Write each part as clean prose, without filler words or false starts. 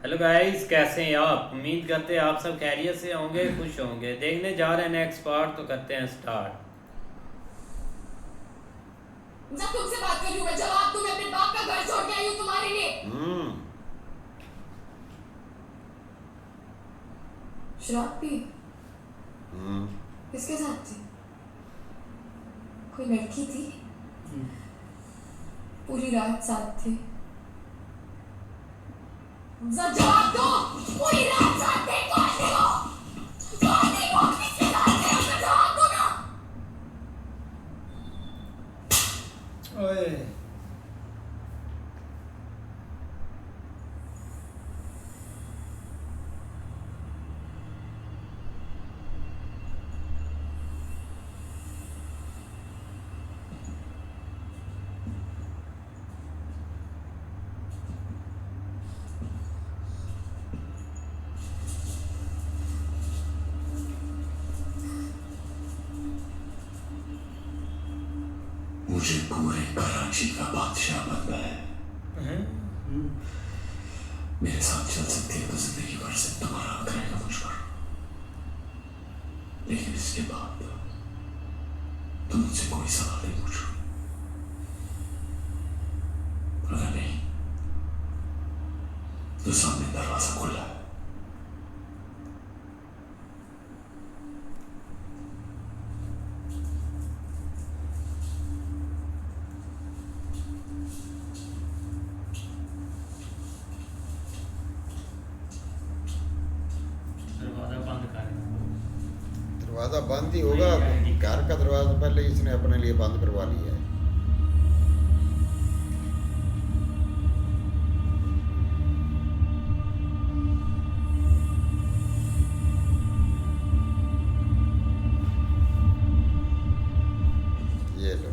Hello guys, कैसे हैं आप? उम्मीद करते हैं आप सब खैरियत से होंगे, खुश होंगे। देखने जा रहे हैं नेक्स्ट पार्ट, तो करते हैं स्टार्ट। जब तुमसे बात कर रही हूँ मैं, जवाब दो। मैं अपने बाप का घर छोड़ के आई हूँ तुम्हारे लिए। शराब पी? किसके साथ थी? कोई लड़की थी? पूरी रात साथ थे? जवाब दो। पूरी रात साथ थे? कौन थे वो? कौन थे वो? किसके साथ थे? उसका जवाब दो ना। ओए मुझे पूरे कराची का बादशाह बनना है। मेरे साथ चल सकते हो तो जिंदगी भर से तुम्हारा हक रहेगा मुझ पर, लेकिन इसके बाद तुम मुझसे कोई सवाल नहीं पूछो। अगर नहीं तो सामने दरवाजा खुला है। दरवाजा बंद कर। दरवाजा बंद ही होगा। घर का दरवाजा पहले इसने अपने लिए बंद करवा लिया है। ये लो।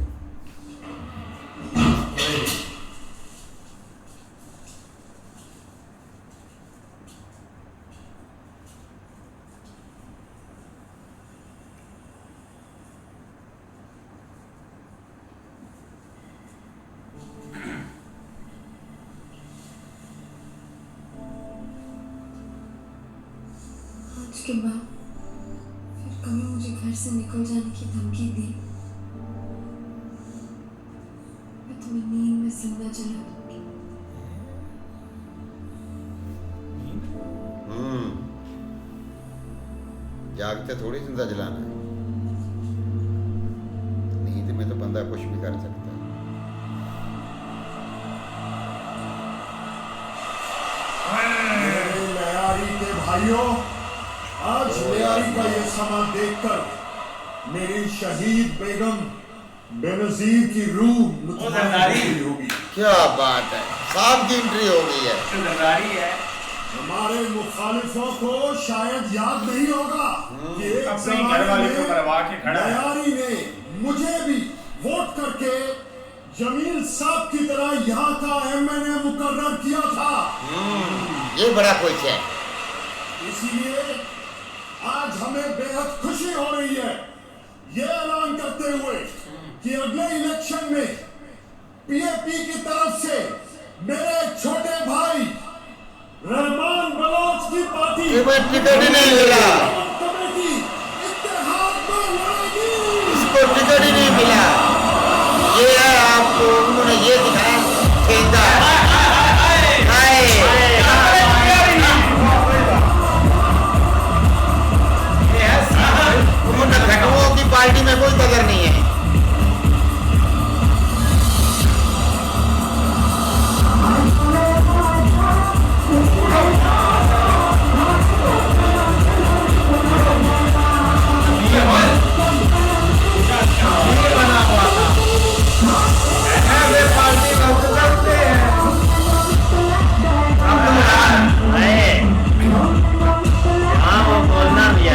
आज के बाद फिर कभी मुझे घर से निकल जाने की धमकी दी, मैं तुम्हें नींद में जिंदा जला दूंगी। जागते थोड़ी जिंदा जलाना है। नींद में तो बंदा कुछ भी कर सकता है। मेरे लयारी के भाइयों, आज लयारी का ये समा देखकर मेरी शहीद बेगम बेनजीर की रूह मुतमईन होगी। क्या बात है, साहब की एंट्री हो गई है। सरदारी है। हमारे मुखालिफों को शायद याद नहीं होगा कि एक अपने जमाने घर वाले को में करवा के खड़ा है। लयारी ने मुझे भी वोट करके जमील साहब की तरह यहाँ का एमएनए मुकर्रर किया था। ये बड़ा कुछ है। इसीलिए आज हमें बेहद खुशी हो रही है ये ऐलान करते हुए कि अगले इलेक्शन में पीएपी की तरफ से मेरे छोटे भाई रहमान बलोच की पार्टी टिकट ही नहीं मिला। कमेटी इत्तेहाद में लड़ेगी। इसको टिकट ही नहीं मिला। ये है आपको उन्होंने ये दिखाया खेलता उन्होंने घटुओं की पार्टी में कोई कदर नहीं है।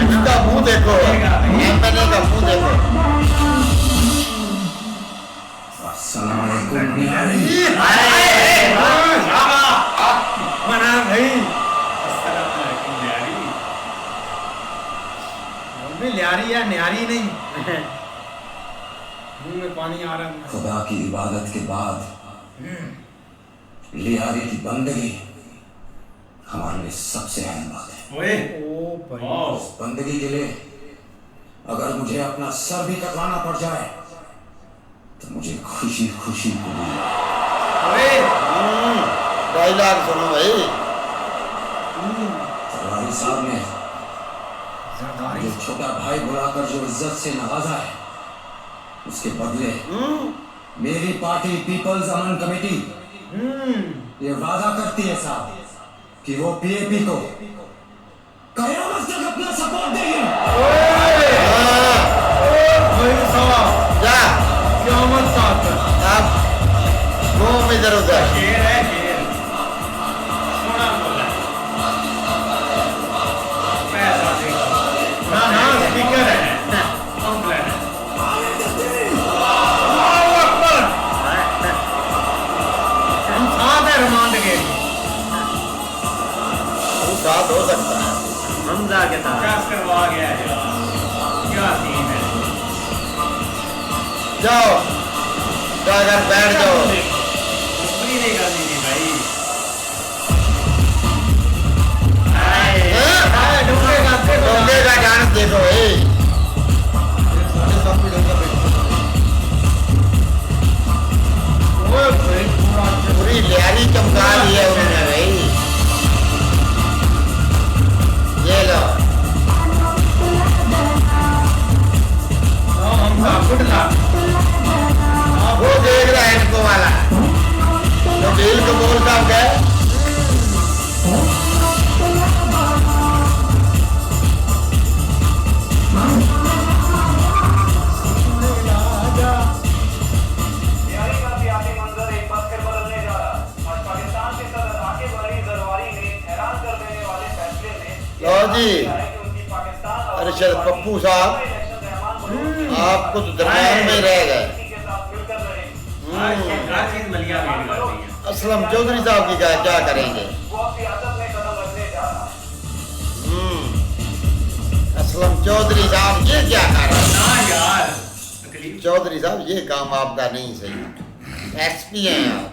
इसका मुंह देखो, एमएनए का मुंह देखो। अस्सलाम वालेकुम लयारी। मना भाई। न्यारी या न्यारी नहीं। मुंह में पानी आ रहा है। खुदा की इबादत के बाद लियारी की बंदगी हमारे लिए सबसे अहम बात है। ओए ओ भाई वाह उस बंदगी के लिए अगर मुझे अपना सर भी कटवाना पड़ जाए तो मुझे खुशी खुशी कबूल। ओए डायलॉग सुनो भाई। सरदारी साहब ने मुझे छोटा भाई बुलाकर जो इज्जत से नवाजा है, उसके बदले मेरी पार्टी पीपल्स अमन कमेटी ये वादा करती है साहब कि वो पीएपी को कयामत तक अपना सपोर्ट देगी। भाई साहब क्या क्या मत साथ आप घूम इधर उधर। शेर है शेर सोना बोला पैसा देखो ना ना स्पीकर है कंप्लेंट है अल्लाहू अकबर हम साथ है रिमांड के साथ हो सकता है। हमजा के साथ क्या करवा गया है क्या सीन है जाओ जाकर बैठ जाओ। ऊपरी नहीं करनी थी भाई डोंगे का डांस देखो भाई। पूरी लियारी चमका दी है उन्होंने भाई। ये लो वो देख रहा है इनको वाला तो दिल को बोलता क्या तैयारी का सियासी मंजर एक बार फिर बदलने जा रहा है। आज पाकिस्तान के सदर आके बड़ी जरवारी ने हैरान कर देने वाले फैसले ने लो जी है कि उनकी पाकिस्तान और अरशद पप्पू साहब इलेक्शन रहमान बलूच आपको तो दरमियान में रह गए। के साथ मिलकर रहेंगे। हर चीज मलिया मेरी कर रही है असलम चौधरी साहब की क्या करेंगे। वो अब सियासत में कदम रखने जा रहा है। असलम चौधरी साहब ये क्या कर रहे हैं। ना यार तकलीफ चौधरी साहब ये काम आपका नहीं सही। एसपी हैं आप।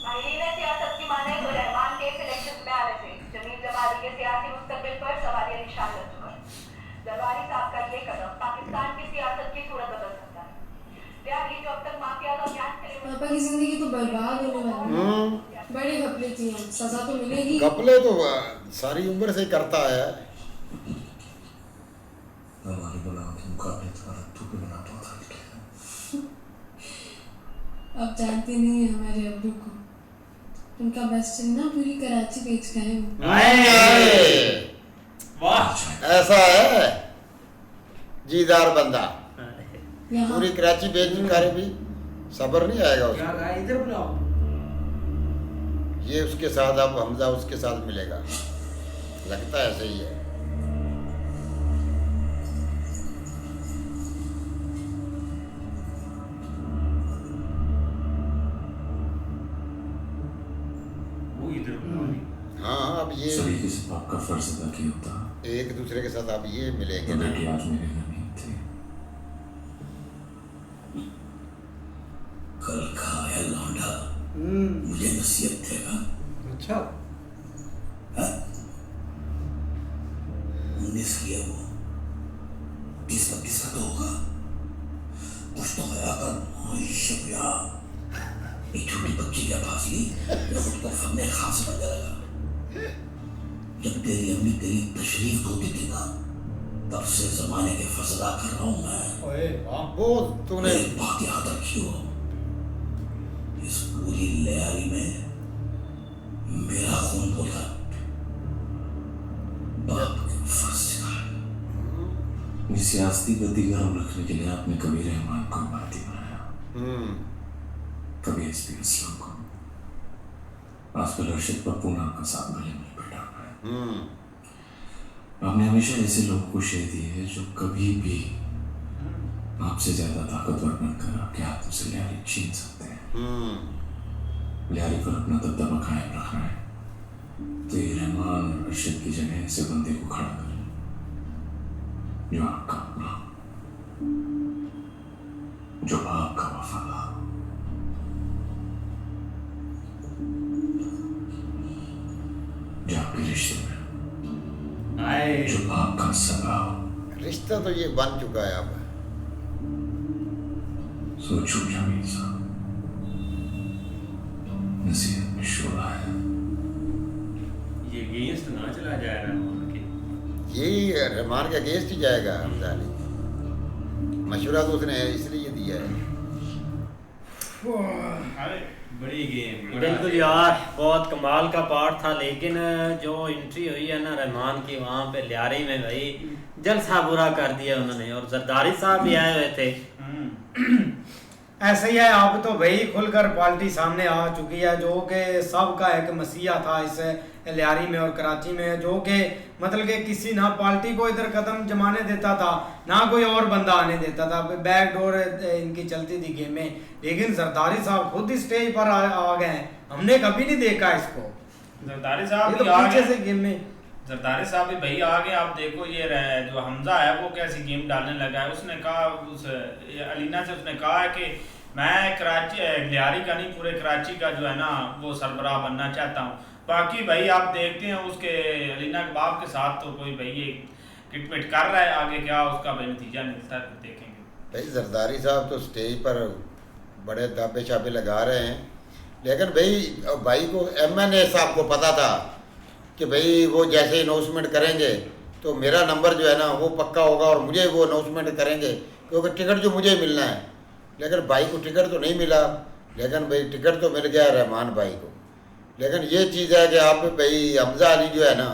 माहिरीन सियासत की माने तो रहमान के इलेक्शन में आने से जमीन जमाती के सियासी मुस्तकबिल पर सवालिया निशान लग चुका है। जरवारी साहब का ये कदम पाकिस्तान की सियासत की सूरत बदल सकता है। लिहाजा जो अब तक माफिया का ज्ञान के लिए पापा की जिंदगी तो बर्बाद होने वाली है। बड़ी घपले की हैं, सजा तो मिलेगी। कपले तो सारी उम्र से करता है। हमारी बलाओं के मुकाबले तुम्हारा तू भी बना तो था। अब जानती नहीं है हमारे अब्बू को, उनका बेस्ट ना पूरी कराची बेच गए हैं। वाह ऐसा है जीदार बंदा यहाँ पूरी कराची बेच कर भी सब्र नहीं आएगा उसको। यार इधर बुलाओ ये उसके साथ अब हमजा उसके साथ मिलेगा लगता है सही है। वो इधर बुलाओ हाँ अब ये सलीके से आपका फर्ज अदा किया होता एक दूसरे के साथ अब ये मिलेंगे तो ना। बेटी आज मेरे घर नहीं थी। कल खाया लौंडा मुझे नसीहत देगा। अच्छा 19 की है वो, 20-25 का तो होगा। कुछ तो गया कर शुक्रिया। एक छोटी बच्ची क्या फांसी या खुद को फने खास बन जाएगा। जब तेरी अम्मी तेरी तशरीफ धोती थी ना, तब से जमाने के फसला कर रहा हूं मैं। ओए वाह वो तूने एक बात याद रखियो, इस पूरी लयारी में मेरा खून बोला बाप के फर्ज का है। सियासती गति गर्म रखने के लिए आपने कभी रहमान को इमारती बनाया, कभी एसपी असलम को, आजकल अरशद पप्पू नाम का साथ गले में बैठा हुआ है। आपने हमेशा ऐसे लोगों को शेर दी है जो कभी भी आपसे ज्यादा ताकतवर बनकर आपके हाथों से लियारी छीन सकते हैं। लियारी पर अपना दबदबा कायम रखना है तो ये रहमान और अरशद की जगह ऐसे बंदे को खड़ा करें जो आपका अपना, जो आपका वफादार। हाय जो बाप का सगा हो। रिश्ता तो ये बन चुका है अब। सोचो जमील साहब, नसीहत में शोला है। ये अगेंस्ट ना चला जाए रहमान के। यही रहमान के अगेंस्ट ही जाएगा हमजा अली। मशवरा तो उसने इसलिए दिया है। बड़ी गेम बिल्कुल यार, बहुत कमाल का पार्ट था। लेकिन जो एंट्री हुई है ना रहमान की वहाँ पे लियारी में, भाई जलसा बुरा कर दिया उन्होंने। और जरदारी साहब भी आए हुए थे। ऐसे ही है, अब तो भाई खुलकर पार्टी सामने आ चुकी है, जो कि सबका एक मसीहा था इस लियारी में और कराची में, जो कि मतलब कि किसी ना पार्टी को इधर कदम जमाने देता था, ना कोई और बंदा आने देता था। बैक डोर इनकी चलती थी गेमें। लेकिन जरदारी साहब खुद स्टेज पर आ गए हैं। हमने कभी नहीं देखा इसको। जरदारी ये साहब तो भी आ पीछे गए। से गेम में जरदारी साहब भी भाई आ गए। आप देखो ये जो हमजा है वो कैसी गेम डालने लगा है। उसने कहा उस अलीना से उसने कहा है कि मैं कराची लियारी का नहीं पूरे कराची का जो है ना वो सरबराह बनना चाहता हूँ। बाकी भाई आप देखते हैं उसके अलीना के बाप के साथ तो कोई भाई ये किटमिट कर रहा है। आगे क्या उसका भाई नतीजा निकलता है फिर देखेंगे। भाई जरदारी साहब तो स्टेज पर बड़े दाबे छापे लगा रहे हैं। लेकिन भाई को MNA साहब को पता था कि भाई वो जैसे अनाउंसमेंट करेंगे तो मेरा नंबर जो है ना वो पक्का होगा और मुझे वो अनाउंसमेंट करेंगे, क्योंकि टिकट जो मुझे मिलना है। लेकिन भाई को टिकट तो नहीं मिला, लेकिन भाई टिकट तो मिल गया रहमान भाई को। लेकिन ये चीज़ है कि आप भाई हमजा अली जो है ना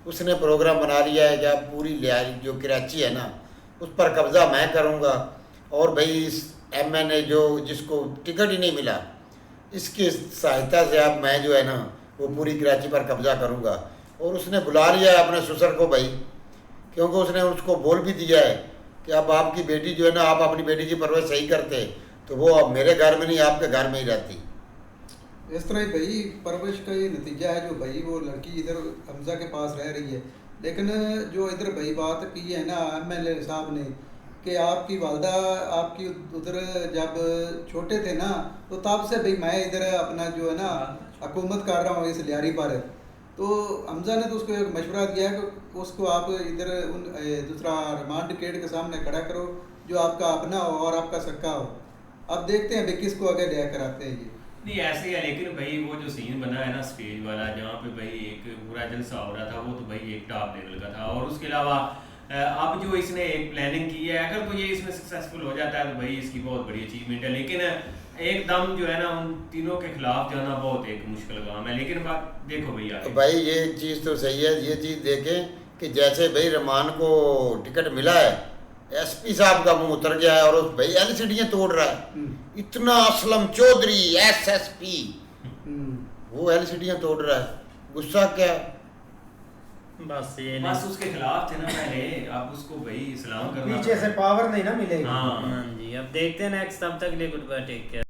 उसने प्रोग्राम बना लिया है कि आप पूरी लियारी जो कराची है ना उस पर कब्ज़ा मैं करूँगा। और भाई इस MNA जो जिसको टिकट ही नहीं मिला इसकी सहायता से आप मैं जो है ना वो पूरी कराची पर कब्ज़ा करूँगा। और उसने बुला लिया है अपने ससुर को भाई, क्योंकि उसने उसको बोल भी दिया है कि अब आपकी बेटी जो है ना, आप अपनी बेटी की परवरिश सही करते तो वो अब मेरे घर में नहीं आपके घर में ही रहती। इस तरह ही भाई परवरिश का ये नतीजा है जो भाई वो लड़की इधर हमजा के पास रह रही है। लेकिन जो इधर भाई बात की है ना MLA साहब ने कि आपकी वालदा आपकी उधर जब छोटे थे ना तो तब से भाई मैं इधर अपना जो है ना हुकूमत कर रहा हूँ इस लियारी पर। तो हमजा ने तो उसको एक मशवरा दिया है कि उसको आप इधर दूसरा रिमांड टिकट के सामने खड़ा करो जो आपका अपना हो और आपका सक्का हो। अब देखते हैं भाई किसको आगे ले कर आते हैं ये। नहीं ऐसे ही है। लेकिन भाई वो जो सीन बना है ना स्टेज वाला जहाँ पे भाई एक पूरा जलसा हो रहा था वो तो भाई एक टॉप लेवल का था। और उसके अलावा अब जो इसने एक प्लानिंग की है, अगर तो ये इसमें सक्सेसफुल हो जाता है तो भाई इसकी बहुत बड़ी अचीवमेंट है। लेकिन एकदम जो है ना उन तीनों के खिलाफ जाना बहुत एक मुश्किल काम है। लेकिन बात देखो भैया तो भाई ये चीज़ तो सही है। ये चीज़ देखें कि जैसे भाई रहमान को टिकट मिला है, SP साहब का मुंह उतर गया है और उस भाई LCDयाँ तोड़ रहा है। इतना असलम चौधरी SSP वो LCDयाँ तोड़ रहा है, गुस्सा क्या? बस ये बस उसके खिलाफ थे ना पहले, अब उसको भाई सलाम करना पीछे से पावर नहीं ना मिलेगी। हाँ जी। अब देखते हैं नेक्स्ट, तब तक लिए गुड बाय, टेक केयर।